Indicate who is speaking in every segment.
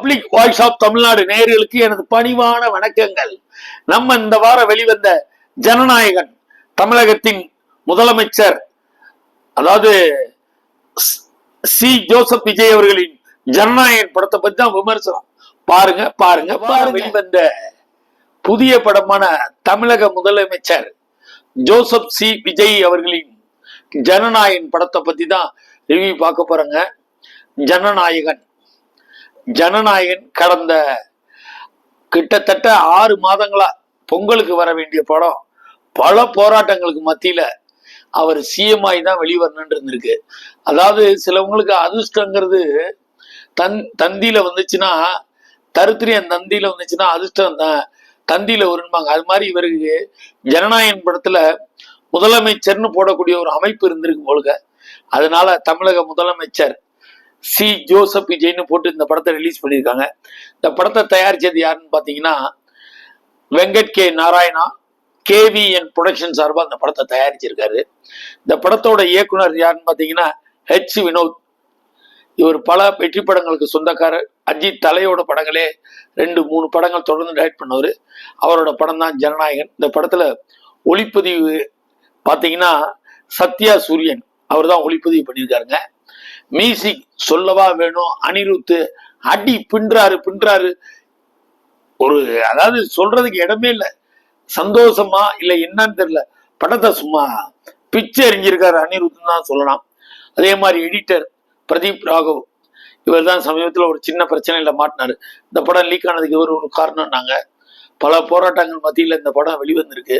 Speaker 1: Public voice of Tamil Nadu நேயர்களுக்கு எனது பணிவான வணக்கங்கள். நம்ம இந்த வாரம் வெளிவந்த ஜனநாயகன் தமிழகத்தின் முதலமைச்சர் அதாவது சி ஜோசப் விஜய் அவர்களின் ஜனநாயகன் படத்தை பத்தி தான் விமர்சனம். பாருங்க பாருங்க பாருங்க. வெளிவந்த புதிய படமான தமிழக முதலமைச்சர் ஜோசப் சி விஜய் அவர்களின் ஜனநாயகன் படத்தை பத்தி தான் ரிவ்யூ பார்க்க போறேங்க. ஜனநாயகன் கடந்த கிட்டத்தட்ட 6 மாதங்களா பொங்கலுக்கு வர வேண்டிய படம் பல போராட்டங்களுக்கு மத்தியில அவர் சிஎம் ஆகி தான் வெளிவரணுன்னு இருந்திருக்கு. அதாவது சிலவங்களுக்கு அதிர்ஷ்டங்கிறது தந்தியில வந்துச்சுன்னா தருத்திரியன் தந்தியில வந்துச்சுன்னா அதிர்ஷ்டம் தான் தந்தியில வரும்பாங்க. அது மாதிரி இவருக்கு ஜனநாயகன் படத்துல முதலமைச்சர்னு போடக்கூடிய ஒரு அமைப்பு இருந்திருக்கு போலுங்க. அதனால தமிழக முதலமைச்சர் சி ஜோசப் விஜய்னு போட்டு இந்த படத்தை ரிலீஸ் பண்ணியிருக்காங்க. இந்த படத்தை தயாரிச்சது யாருன்னு பாத்தீங்கன்னா Venkat K Narayana KVN production சார்பா அந்த படத்தை தயாரிச்சிருக்காரு. இந்த படத்தோட இயக்குனர் யாருன்னு பாத்தீங்கன்னா H வினோத். இவர் பல வெற்றி படங்களுக்கு சொந்தக்காரர். அஜித் தலையோட படங்களே 2-3 படங்கள் தொடர்ந்து டைரக்ட் பண்ணவர். அவரோட படம் தான் ஜனநாயகன். இந்த படத்துல ஒளிப்பதிவு பாத்தீங்கன்னா சத்யா சூரியன் அவர் தான் ஒளிப்பதிவு பண்ணியிருக்காருங்க. மியூசிக் சொல்லவா வேணும், அனிருத்து அடி பின்றாரு ஒரு அதாவது சொல்றதுக்கு இடமே இல்லை. சந்தோஷமா இல்லை என்னன்னு தெரியல, படத்தை சும்மா பிச்சை எறிஞ்சிருக்காரு அனிருத்துன்னு தான் சொல்லலாம். அதே மாதிரி எடிட்டர் பிரதீப் ராகவ் இவர் தான் சமீபத்தில் ஒரு சின்ன பிரச்சனையில மாட்டினாரு. இந்த படம் லீக் ஆனதுக்கு இவர் ஒரு காரணம்னாங்க. பல போராட்டங்கள் மத்தியில் இந்த படம் வெளிவந்திருக்கு.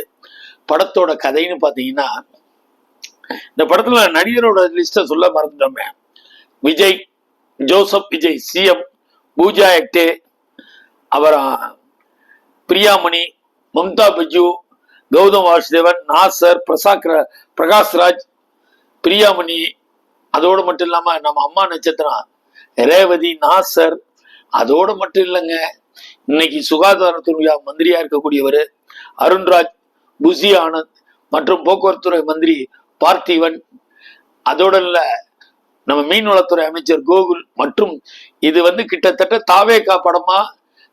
Speaker 1: படத்தோட கதைன்னு பாத்தீங்கன்னா இந்த படத்துல நடிகரோட லிஸ்ட சொல்ல மறந்துட்டோமே. விஜய், ஜோசப் விஜய் சிஎம், பூஜா ஹெக்டே, அப்புறம் பிரியாமணி, மம்தா பஜு, கௌதம் வாசுதேவன், நாசர், பிரகாஷ்ராஜ், பிரியாமணி, அதோடு மட்டும் இல்லாம நம்ம அம்மா நட்சத்திரம் ரேவதி, நாசர், அதோடு மட்டும் இல்லைங்க, இன்னைக்கு சுகாதாரத்துறை மந்திரியா இருக்கக்கூடியவர் அருண்ராஜ், புசி ஆனந்த் மற்றும் போக்குவரத்துறை மந்திரி பார்த்திவன், அதோட இல்ல நம்ம மீன்வளத்துறை அமைச்சர் கோகுல் மற்றும் இது கிட்டத்தட்ட தாவேகா படமா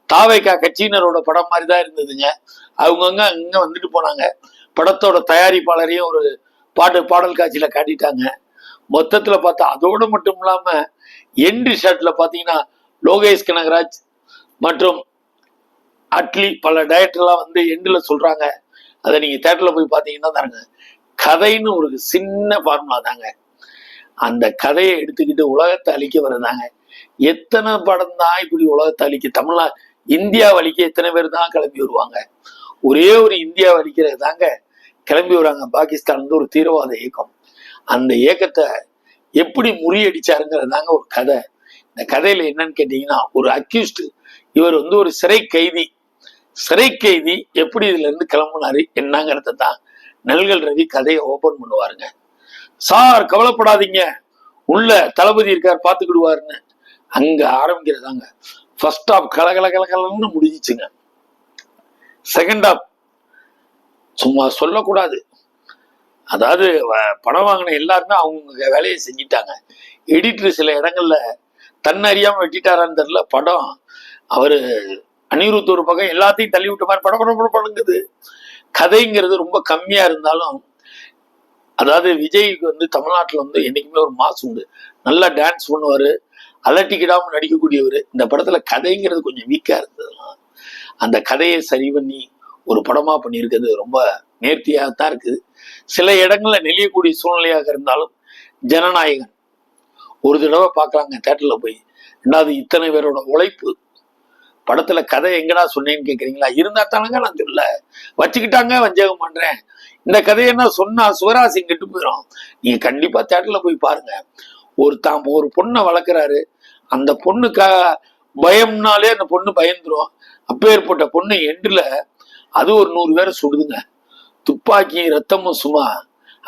Speaker 1: தாவேகா கட்சியினரோட படம் மாதிரி தான் இருந்ததுங்க. அவங்கவுங்க அங்க வந்துட்டு போனாங்க. படத்தோட தயாரிப்பாளரையும் ஒரு பாடல் காட்சியில காட்டிட்டாங்க. மொத்தத்துல பார்த்தா அதோடு மட்டும் இல்லாம எண்டு ஷாட்ல பாத்தீங்கன்னா லோகேஷ் கனகராஜ் மற்றும் அட்லி பல டைரக்டர்லாம் எண்டுல சொல்றாங்க. அதை நீங்க தேட்டர்ல போய் பாத்தீங்கன்னா தாங்க கதைன்னு ஒரு சின்ன ஃபார்முலா தாங்க. அந்த கதையை எடுத்துக்கிட்டு உலகத்தை அழிக்க வருதாங்க. எத்தனை படம் தான் இப்படி உலகத்தை அழிக்க, இந்தியாவை அழிக்க எத்தனை பேர் தான் கிளம்பி வருவாங்க. ஒரே ஒரு இந்தியாவை அழிக்கிறது தாங்க கிளம்பி வருவாங்க. பாகிஸ்தான் ஒரு தீவிரவாத இயக்கம். அந்த இயக்கத்தை எப்படி முறியடிச்சாருங்கிறது தாங்க ஒரு கதை. இந்த கதையில என்னன்னு கேட்டீங்கன்னா ஒரு அக்யூஸ்ட், இவர் ஒரு சிறை கைதி எப்படி இதுல இருந்து கிளம்புனாரு என்னங்கிறத தான் நல்கள் ரவி கதையை ஓபன் பண்ணுவாருங்க. சார் கவலைப்படாதீங்க, உள்ள தளபதி இருக்கார் பாத்துக்கிடுவாருன்னு அங்க ஆரம்பிக்கிறதாங்க. ஃபர்ஸ்ட் ஆஃப் கலகலன்னு முடிஞ்சிச்சுங்க. செகண்ட் ஆஃப் சும்மா சொல்லக்கூடாது. அதாவது படம் வாங்கின எல்லாருமே அவங்க வேலையை செஞ்சிட்டாங்க. எடிட்டர் சில இடங்கள்ல தன்னறியாம வெட்டிட்டாரான்னு தெரியல. படம் அவரு அனிருத் ஒரு பக்கம் எல்லாத்தையும் தள்ளி விட்ட மாதிரி படங்குது. கதைங்கிறது ரொம்ப கம்மியா இருந்தாலும் அதாவது விஜய்க்கு தமிழ்நாட்டில் என்னைக்குமே ஒரு மாசு உண்டு. நல்லா டான்ஸ் பண்ணுவாரு, அலட்டிக்கிடாம நடிக்கக்கூடியவர். இந்த படத்துல கதைங்கிறது கொஞ்சம் வீக்கா இருந்ததுலாம் அந்த கதையை சரி பண்ணி ஒரு படமா பண்ணியிருக்கிறது ரொம்ப நேர்த்தியாகத்தான் இருக்குது. சில இடங்கள்ல நெளியக்கூடிய சூழ்நிலையாக இருந்தாலும் ஜனநாயகன் ஒரு தடவை பார்க்கலாங்க தேட்டர்ல போய். ரெண்டாவது இத்தனை பேரோட உழைப்பு. படத்துல கதை எங்கடா சொன்னேன்னு கேக்குறீங்களா? இருந்தா தானங்க நான் சொல்ல வச்சுக்கிட்டாங்க, வஞ்சகம் பண்றேன். இந்த கதையை என்ன சொன்னா சிவராசி கெட்டு போயிடும். நீங்க கண்டிப்பா தேட்டர்ல போய் பாருங்க. ஒரு பொண்ணை வளர்க்குறாரு. அந்த பொண்ணுக்கா பயம்னாலே அந்த பொண்ணு பயந்துரும். அப்பேற்பட்ட பொண்ணு எண்டுல அது ஒரு 100 பேரை சுடுதுங்க. துப்பாக்கி ரத்தமும் சும்மா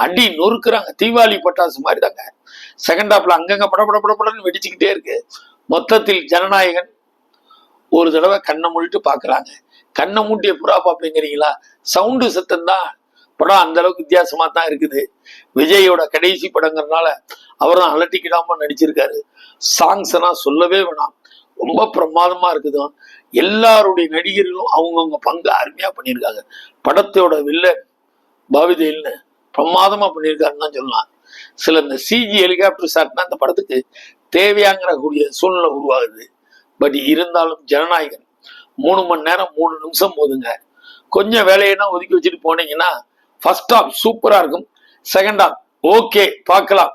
Speaker 1: அடி நொறுக்குறாங்க. தீபாவளி பட்டாசு மாதிரி தாங்க. செகண்ட் ஹாப்ல அங்கங்க படப்படன்னு வெடிச்சுக்கிட்டே இருக்கு. மொத்தத்தில் ஜனநாயகன் ஒரு தடவை கண்ணை மூடிட்டு பாக்குறாங்க. கண்ணை மூட்டிய புறா பாப்பீங்கிறீங்களா? சவுண்டு சத்தம் தான் படம் அந்த அளவுக்கு வித்தியாசமா தான் இருக்குது. விஜயோட கடைசி படங்கிறதுனால அவரும் அலட்டிக்கிடாம நடிச்சிருக்காரு. சாங்ஸ் எல்லாம் சொல்லவே வேணாம். ரொம்ப பிரமாதமா இருக்குது. எல்லாருடைய நடிகர்களும் அவங்கவுங்க பங்கு அருமையா பண்ணியிருக்காங்க. படத்தோட வில்லன் பாவிதேல்னு பிரமாதமா பண்ணியிருக்காருன்னு தான் சொல்லலாம். சில இந்த சிஜி ஹெலிகாப்டர் ஷாட்னா அந்த படத்துக்கு தேவையாங்கிற கூடிய சூழ்நிலை உருவாகுது. பட் இருந்தாலும் ஜனநாயகன் 3 மணி நேரம் 3 நிமிஷம் போதுங்க. கொஞ்சம் வேலையெல்லாம் ஒதுக்கி வச்சுட்டு போனீங்கன்னா ஃபர்ஸ்ட் ஹாஃப் சூப்பரா இருக்கும், செகண்ட் ஹாஃப் ஓகே பார்க்கலாம்,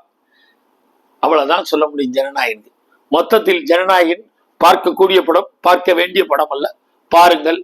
Speaker 1: அவ்வளவுதான் சொல்ல முடியும் ஜனநாயகன். மொத்தத்தில் ஜனநாயகன் பார்க்கக்கூடிய படம், பார்க்க வேண்டிய படம் அல்ல, பாருங்கள்.